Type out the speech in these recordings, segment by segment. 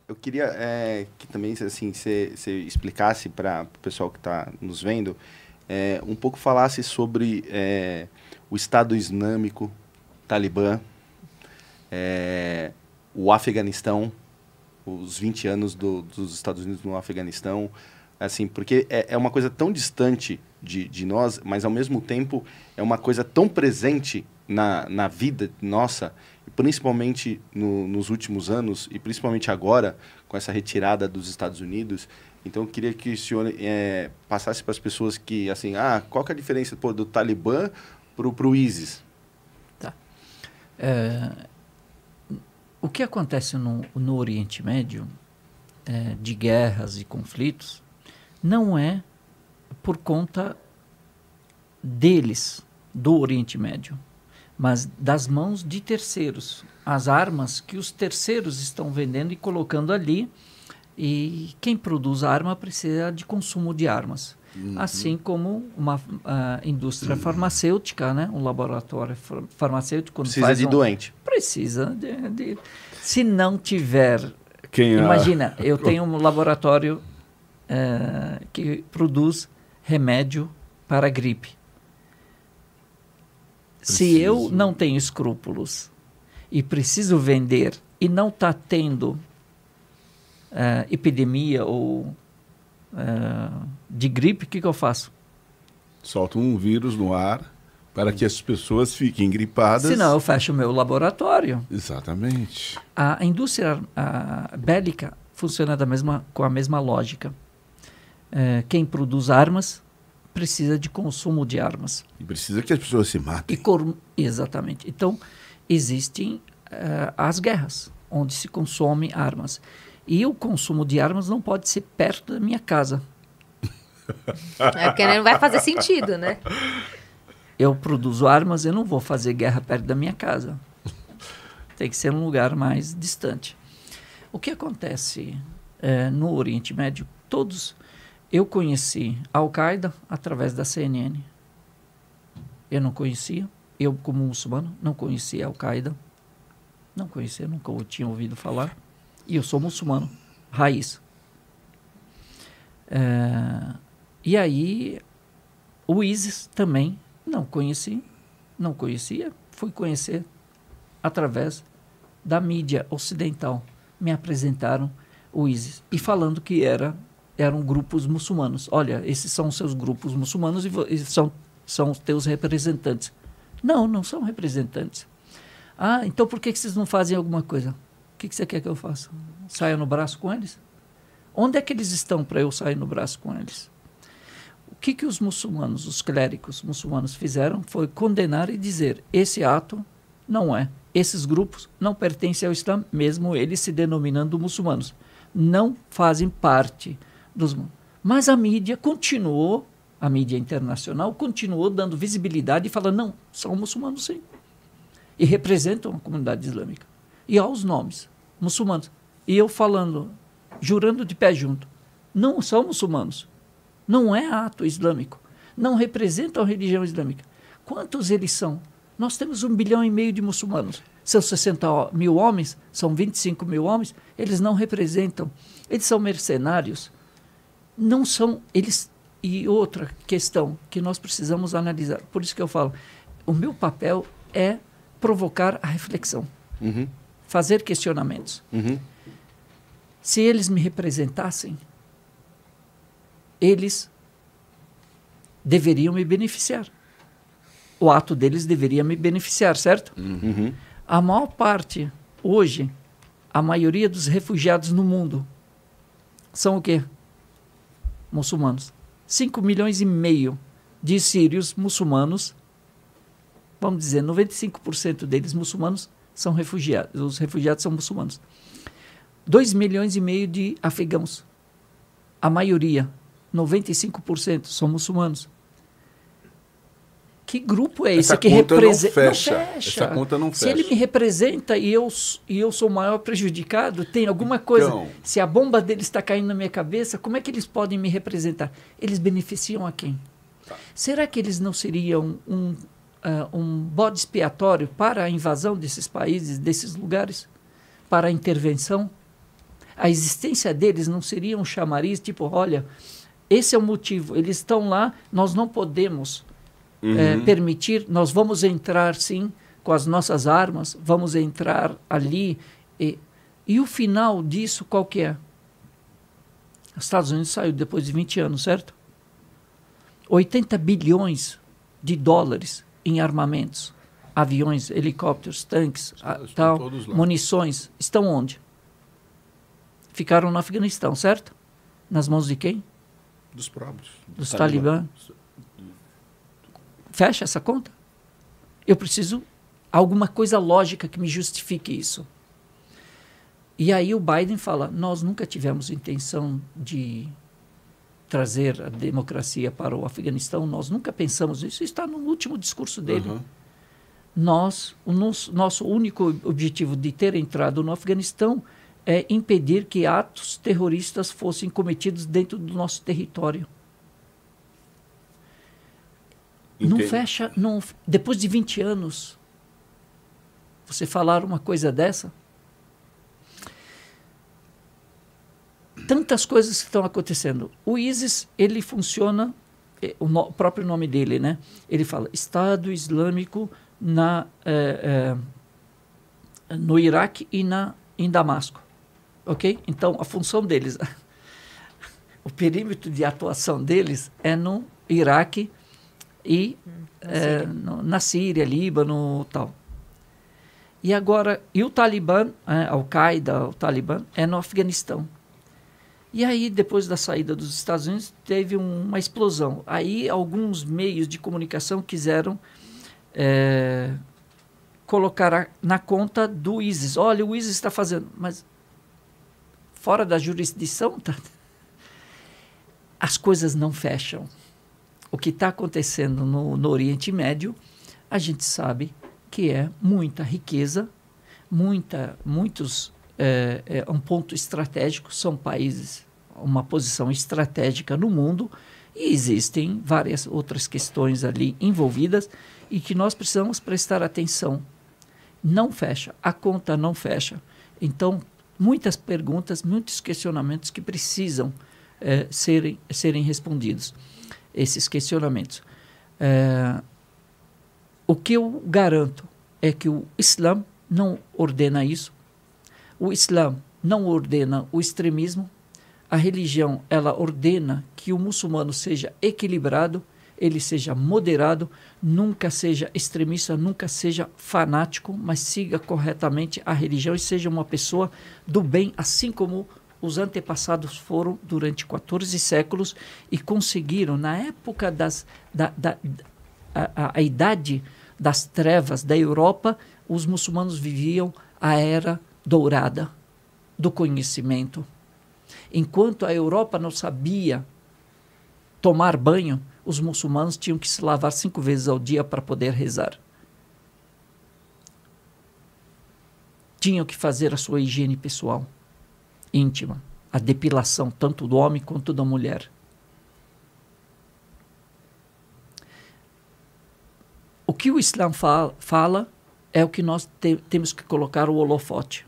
Eu queria que também assim, você explicasse para o pessoal que está nos vendo, um pouco falasse sobre o Estado Islâmico, Talibã, o Afeganistão, os 20 anos dos Estados Unidos no Afeganistão, assim, porque é uma coisa tão distante de nós, mas ao mesmo tempo é uma coisa tão presente na vida nossa, principalmente nos últimos anos e principalmente agora, com essa retirada dos Estados Unidos. Então, eu queria que o senhor passasse para as pessoas que, assim, qual que é a diferença do Talibã para o ISIS? Tá. O que acontece no Oriente Médio, de guerras e conflitos, não é por conta deles, do Oriente Médio, mas das mãos de terceiros. As armas que os terceiros estão vendendo e colocando ali, e quem produz arma precisa de consumo de armas. Assim como uma indústria farmacêutica, né? Um laboratório farmacêutico... Quando precisa de doente. Precisa de... Se não tiver... Imagina, eu tenho um laboratório que produz remédio para gripe. Se eu não tenho escrúpulos e preciso vender e não está tendo epidemia ou de gripe, o que eu faço? Solta um vírus no ar para que as pessoas fiquem gripadas. Senão eu fecho o meu laboratório. Exatamente. A indústria bélica funciona com a mesma lógica. Quem produz armas precisa de consumo de armas. E precisa que as pessoas se matem. Exatamente. Então, existem as guerras, onde se consome armas. E o consumo de armas não pode ser perto da minha casa. Porque não vai fazer sentido, né? Eu produzo armas, eu não vou fazer guerra perto da minha casa. Tem que ser um lugar mais distante. O que acontece no Oriente Médio? Eu conheci a Al-Qaeda através da CNN. Eu não conhecia. Eu, como muçulmano, não conhecia a Al-Qaeda. Não conhecia, nunca tinha ouvido falar. E eu sou muçulmano, raiz. E aí, o ISIS também não conhecia. Fui conhecer através da mídia ocidental. Me apresentaram o ISIS. E falando que eram grupos muçulmanos. Olha, esses são os seus grupos muçulmanos e são os teus representantes. Não são representantes. Então por que vocês não fazem alguma coisa? O que você quer que eu faça? Saia no braço com eles? Onde é que eles estão para eu sair no braço com eles? O que os muçulmanos, os clérigos muçulmanos fizeram foi condenar e dizer: esse ato não é. Esses grupos não pertencem ao Islã, mesmo eles se denominando muçulmanos. Não fazem parte dos... Mas a mídia internacional continuou dando visibilidade e falando: não, são muçulmanos sim. E representam a comunidade islâmica. E aos nomes, muçulmanos. E eu falando, jurando de pé junto: não são muçulmanos. Não é ato islâmico. Não representam a religião islâmica. Quantos eles são? Nós temos 1,5 bilhão de muçulmanos. São 60 mil homens, são 25 mil homens. Eles não representam. Eles são mercenários. Não são eles. E outra questão que nós precisamos analisar. Por isso que eu falo, o meu papel é provocar a reflexão. Fazer questionamentos. Se eles me representassem, eles deveriam me beneficiar. O ato deles deveria me beneficiar, certo? A maior parte, hoje, a maioria dos refugiados no mundo são o quê? Muçulmanos. 5,5 milhões de sírios muçulmanos, vamos dizer, 95% deles muçulmanos são refugiados. Os refugiados são muçulmanos. 2,5 milhões de afegãos. A maioria, 95%, são muçulmanos. Que grupo é esse que representa? Não fecha. Essa conta não fecha. Se ele me representa e eu sou o maior prejudicado, tem alguma coisa. Então, se a bomba dele está caindo na minha cabeça, como é que eles podem me representar? Eles beneficiam a quem? Será que eles não seriam um bode expiatório para a invasão desses países, desses lugares? Para a intervenção? A existência deles não seria um chamariz, tipo, olha, esse é o motivo, eles estão lá, nós não podemos permitir, nós vamos entrar sim com as nossas armas, vamos entrar ali. E o final disso qual que é? Os Estados Unidos saiu depois de 20 anos, certo? 80 bilhões de dólares em armamentos, aviões, helicópteros, tanques, tal, munições, estão onde? Ficaram no Afeganistão, certo? Nas mãos de quem? Dos próprios. Dos Talibã. Fecha essa conta? Eu preciso alguma coisa lógica que me justifique isso. E aí o Biden fala, nós nunca tivemos intenção de trazer a democracia para o Afeganistão, nós nunca pensamos nisso, isso está no último discurso dele. O nosso único objetivo de ter entrado no Afeganistão é impedir que atos terroristas fossem cometidos dentro do nosso território. Não fecha, não, depois de 20 anos, você falar uma coisa dessa? Tantas coisas que estão acontecendo. O ISIS, ele funciona, o próprio nome dele, né? Ele fala Estado Islâmico no Iraque e em Damasco. Ok? Então, a função deles, o perímetro de atuação deles é no Iraque e na Síria, Líbano e tal. E agora, o Talibã, Al-Qaeda, o Talibã, é no Afeganistão. E aí, depois da saída dos Estados Unidos, teve uma explosão. Aí, alguns meios de comunicação quiseram colocar na conta do ISIS. Olha, o ISIS está fazendo... Mas fora da jurisdição, as coisas não fecham. O que está acontecendo no Oriente Médio, a gente sabe que é muita riqueza, um ponto estratégico, são países, uma posição estratégica no mundo, e existem várias outras questões ali envolvidas e que nós precisamos prestar atenção. Não fecha, a conta não fecha. Então, muitas perguntas, muitos questionamentos que precisam serem respondidos, esses questionamentos. O que eu garanto é que o Islã não ordena isso. O Islã não ordena o extremismo. A religião, ela ordena que o muçulmano seja equilibrado, ele seja moderado, nunca seja extremista, nunca seja fanático, mas siga corretamente a religião e seja uma pessoa do bem, assim como os antepassados foram durante 14 séculos e conseguiram, na época a idade das trevas da Europa, os muçulmanos viviam a era dourada do conhecimento. Enquanto a Europa não sabia tomar banho, os muçulmanos tinham que se lavar 5 vezes ao dia para poder rezar. Tinham que fazer a sua higiene pessoal, íntima, a depilação, tanto do homem quanto da mulher. O que o Islã fala é o que nós temos que colocar o holofote.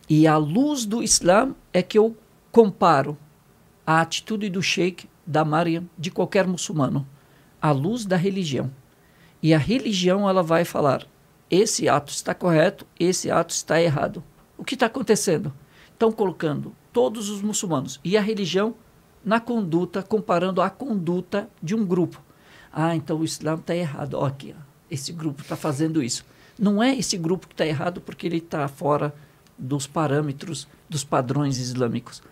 E à luz do Islã é que eu comparo a atitude do Sheikh, da Mariam, de qualquer muçulmano, à luz da religião. E a religião, ela vai falar, esse ato está correto, esse ato está errado. O que está acontecendo? Estão colocando todos os muçulmanos e a religião na conduta, comparando a conduta de um grupo. Ah, então o Islã está errado. Ó, aqui, ó, esse grupo está fazendo isso. Não é esse grupo que está errado porque ele está fora dos parâmetros, dos padrões islâmicos.